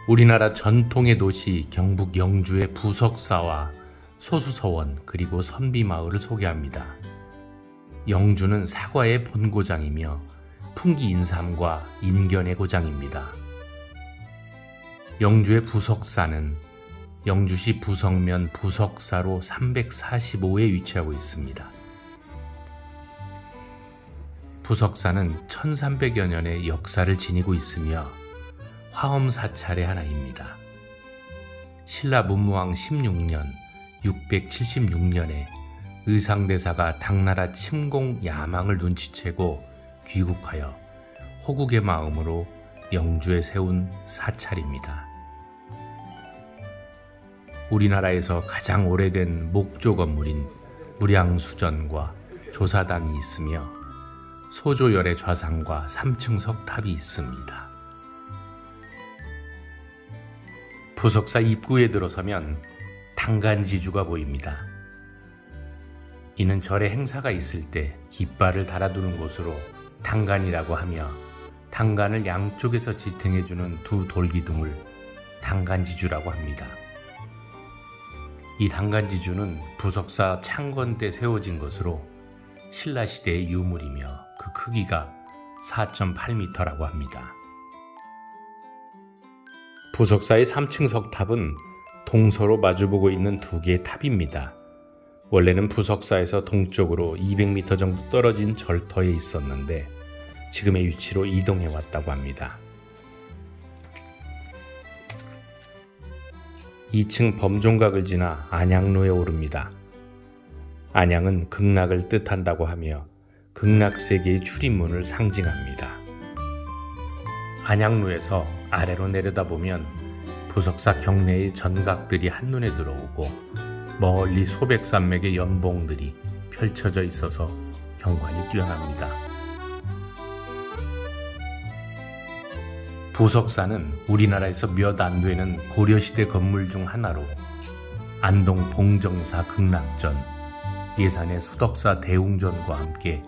우리나라 전통의 도시 경북 영주의 부석사와 소수서원 그리고 선비마을을 소개합니다. 영주는 사과의 본고장이며 풍기인삼과 인견의 고장입니다. 영주의 부석사는 영주시 부석면 부석사로 345에 위치하고 있습니다. 부석사는 1300여 년의 역사를 지니고 있으며 화엄사찰의 하나입니다. 신라 문무왕 16년 676년에 의상대사가 당나라 침공 야망을 눈치채고 귀국하여 호국의 마음으로 영주에 세운 사찰입니다. 우리나라에서 가장 오래된 목조 건물인 무량수전과 조사당이 있으며 소조열의 좌상과 3층 석탑이 있습니다. 부석사 입구에 들어서면 당간지주가 보입니다. 이는 절에 행사가 있을 때 깃발을 달아두는 곳으로 당간이라고 하며 당간을 양쪽에서 지탱해주는 두 돌기둥을 당간지주라고 합니다. 이 당간지주는 부석사 창건 때 세워진 것으로 신라시대의 유물이며 그 크기가 4.8m라고 합니다. 부석사의 3층 석탑은 동서로 마주보고 있는 두 개의 탑입니다. 원래는 부석사에서 동쪽으로 200m 정도 떨어진 절터에 있었는데 지금의 위치로 이동해 왔다고 합니다. 2층 범종각을 지나 안양로에 오릅니다. 안양은 극락을 뜻한다고 하며 극락세계의 출입문을 상징합니다. 안양로에서 아래로 내려다보면 부석사 경내의 전각들이 한눈에 들어오고 멀리 소백산맥의 연봉들이 펼쳐져 있어서 경관이 뛰어납니다. 부석사는 우리나라에서 몇 안 되는 고려시대 건물 중 하나로 안동 봉정사 극락전, 예산의 수덕사 대웅전과 함께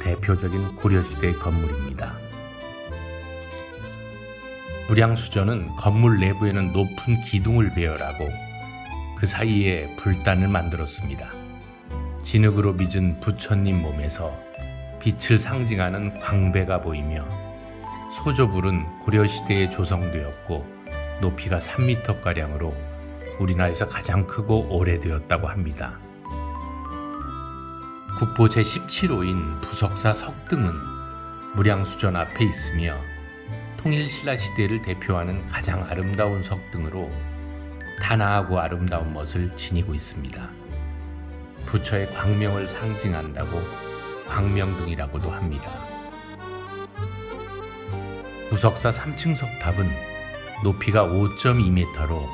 대표적인 고려시대 건물입니다. 무량수전은 건물 내부에는 높은 기둥을 배열하고 그 사이에 불단을 만들었습니다. 진흙으로 빚은 부처님 몸에서 빛을 상징하는 광배가 보이며 소조불은 고려시대에 조성되었고 높이가 3m가량으로 우리나라에서 가장 크고 오래되었다고 합니다. 국보 제17호인 부석사 석등은 무량수전 앞에 있으며 통일신라시대를 대표하는 가장 아름다운 석등으로 탄화하고 아름다운 멋을 지니고 있습니다. 부처의 광명을 상징한다고 광명등이라고도 합니다. 부석사 3층 석탑은 높이가 5.2m로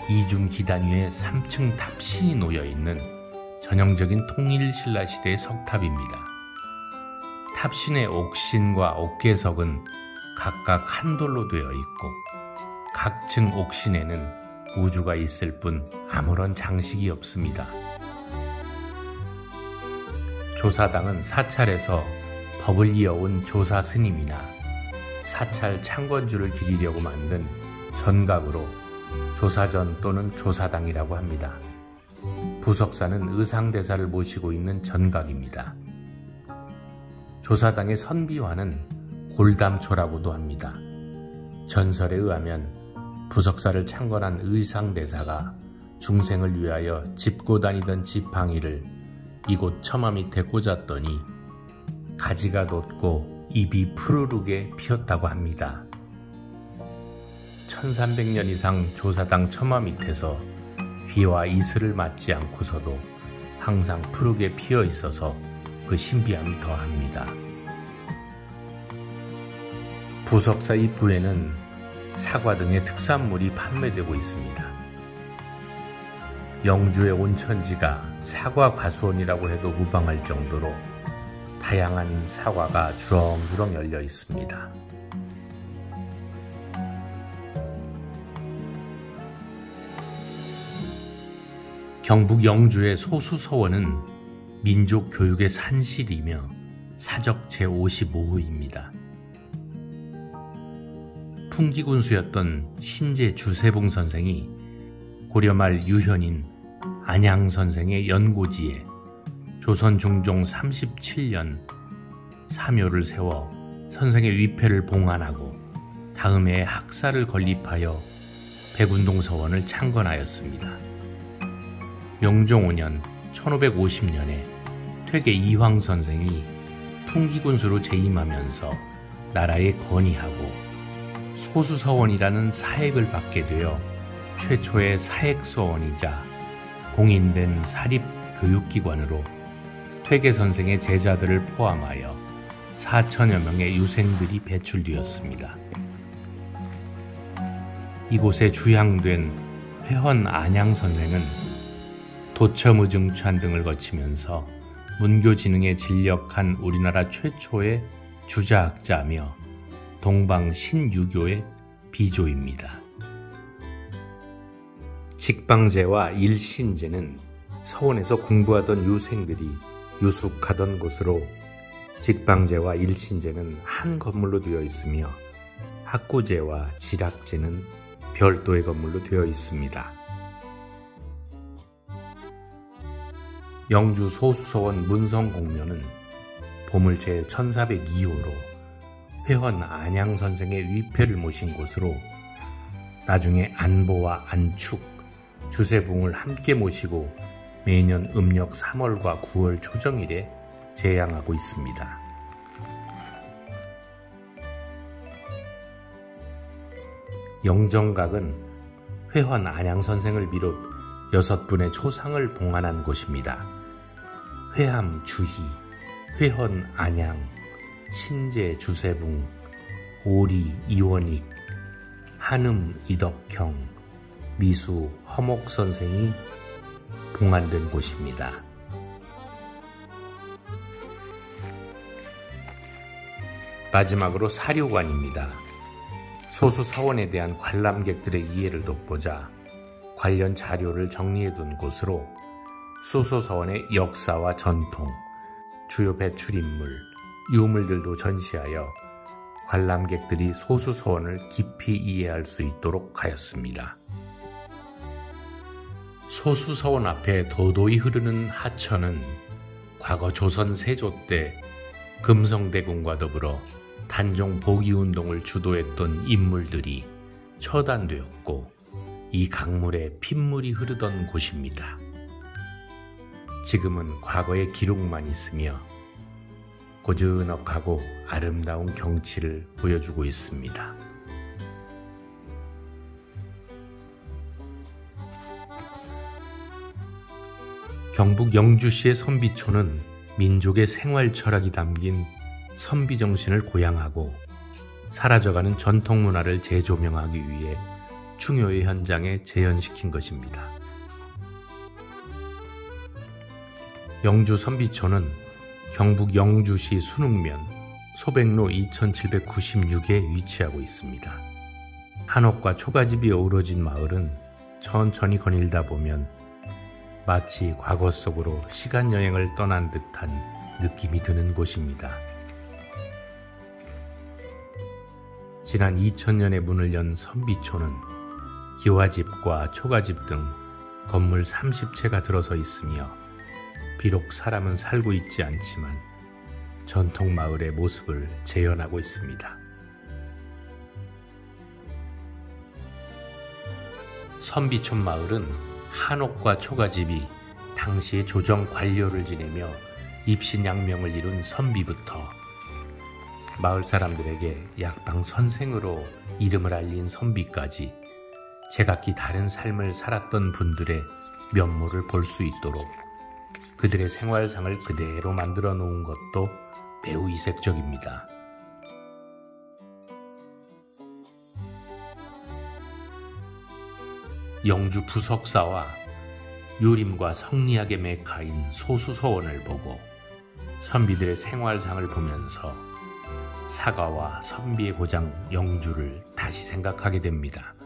이중 기단 위에 3층 탑신이 놓여있는 전형적인 통일신라시대의 석탑입니다. 탑신의 옥신과 옥계석은 각각 한 돌로 되어 있고 각 층 옥신에는 우주가 있을 뿐 아무런 장식이 없습니다. 조사당은 사찰에서 법을 이어온 조사 스님이나 사찰 창건주를 기리려고 만든 전각으로 조사전 또는 조사당이라고 합니다. 부석사는 의상대사를 모시고 있는 전각입니다. 조사당의 선비화는 골담초라고도 합니다. 전설에 의하면 부석사를 창건한 의상대사가 중생을 위하여 짚고 다니던 지팡이를 이곳 처마 밑에 꽂았더니 가지가 돋고 잎이 푸르르게 피었다고 합니다. 1300년 이상 조사당 처마 밑에서 비와 이슬을 맞지 않고서도 항상 푸르게 피어 있어서 그 신비함이 더합니다. 부석사 입구에는 사과 등의 특산물이 판매되고 있습니다. 영주의 온천지가 사과 과수원이라고 해도 무방할 정도로 다양한 사과가 주렁주렁 열려 있습니다. 경북 영주의 소수서원은 민족교육의 산실이며 사적 제55호입니다. 풍기군수였던 신제 주세봉 선생이 고려 말 유현인 안양 선생의 연고지에 조선 중종 37년 사묘를 세워 선생의 위패를 봉안하고 다음 해에 학사를 건립하여 백운동서원을 창건하였습니다. 영종 5년 1550년에 퇴계 이황 선생이 풍기군수로 재임하면서 나라에 건의하고 소수서원이라는 사액을 받게 되어 최초의 사액서원이자 공인된 사립교육기관으로 퇴계 선생의 제자들을 포함하여 4천여 명의 유생들이 배출되었습니다. 이곳에 주양된 회헌 안양 선생은 도처무증찬 등을 거치면서 문교지능에 진력한 우리나라 최초의 주자학자며 동방 신유교의 비조입니다. 직방제와 일신제는 서원에서 공부하던 유생들이 유숙하던 곳으로 직방제와 일신제는 한 건물로 되어 있으며 학구제와 지락제는 별도의 건물로 되어 있습니다. 영주 소수서원 문성공묘는 보물제 1402호로 회헌 안양 선생의 위패를 모신 곳으로 나중에 안보와 안축, 주세봉을 함께 모시고 매년 음력 3월과 9월 초정일에 제양하고 있습니다. 영정각은 회헌 안양 선생을 비롯 6분의 초상을 봉안한 곳입니다. 회함 주희, 회헌 안양, 신제 주세붕, 오리 이원익, 한음 이덕형, 미수 허목 선생이 봉안된 곳입니다. 마지막으로 사료관입니다. 소수서원에 대한 관람객들의 이해를 돕고자 관련 자료를 정리해둔 곳으로 소수서원의 역사와 전통, 주요 배출인물, 유물들도 전시하여 관람객들이 소수서원을 깊이 이해할 수 있도록 하였습니다. 소수서원 앞에 도도히 흐르는 하천은 과거 조선 세조 때 금성대군과 더불어 단종 복위운동을 주도했던 인물들이 처단되었고 이 강물에 핏물이 흐르던 곳입니다. 지금은 과거의 기록만 있으며 고즈넉하고 아름다운 경치를 보여주고 있습니다. 경북 영주시의 선비촌은 민족의 생활 철학이 담긴 선비 정신을 고양하고 사라져가는 전통 문화를 재조명하기 위해 충효의 현장에 재현시킨 것입니다. 영주 선비촌은 경북 영주시 순흥면 소백로 2796에 위치하고 있습니다. 한옥과 초가집이 어우러진 마을은 천천히 거닐다 보면 마치 과거 속으로 시간여행을 떠난 듯한 느낌이 드는 곳입니다. 지난 2000년에 문을 연 선비촌은 기와집과 초가집 등 건물 30채가 들어서 있으며 비록 사람은 살고 있지 않지만 전통 마을의 모습을 재현하고 있습니다. 선비촌 마을은 한옥과 초가집이 당시 조정 관료를 지내며 입신양명을 이룬 선비부터 마을 사람들에게 약방 선생으로 이름을 알린 선비까지 제각기 다른 삶을 살았던 분들의 면모를 볼 수 있도록 그들의 생활상을 그대로 만들어 놓은 것도 매우 이색적입니다. 영주 부석사와 유림과 성리학의 메카인 소수서원을 보고 선비들의 생활상을 보면서 사가와 선비의 고장 영주를 다시 생각하게 됩니다.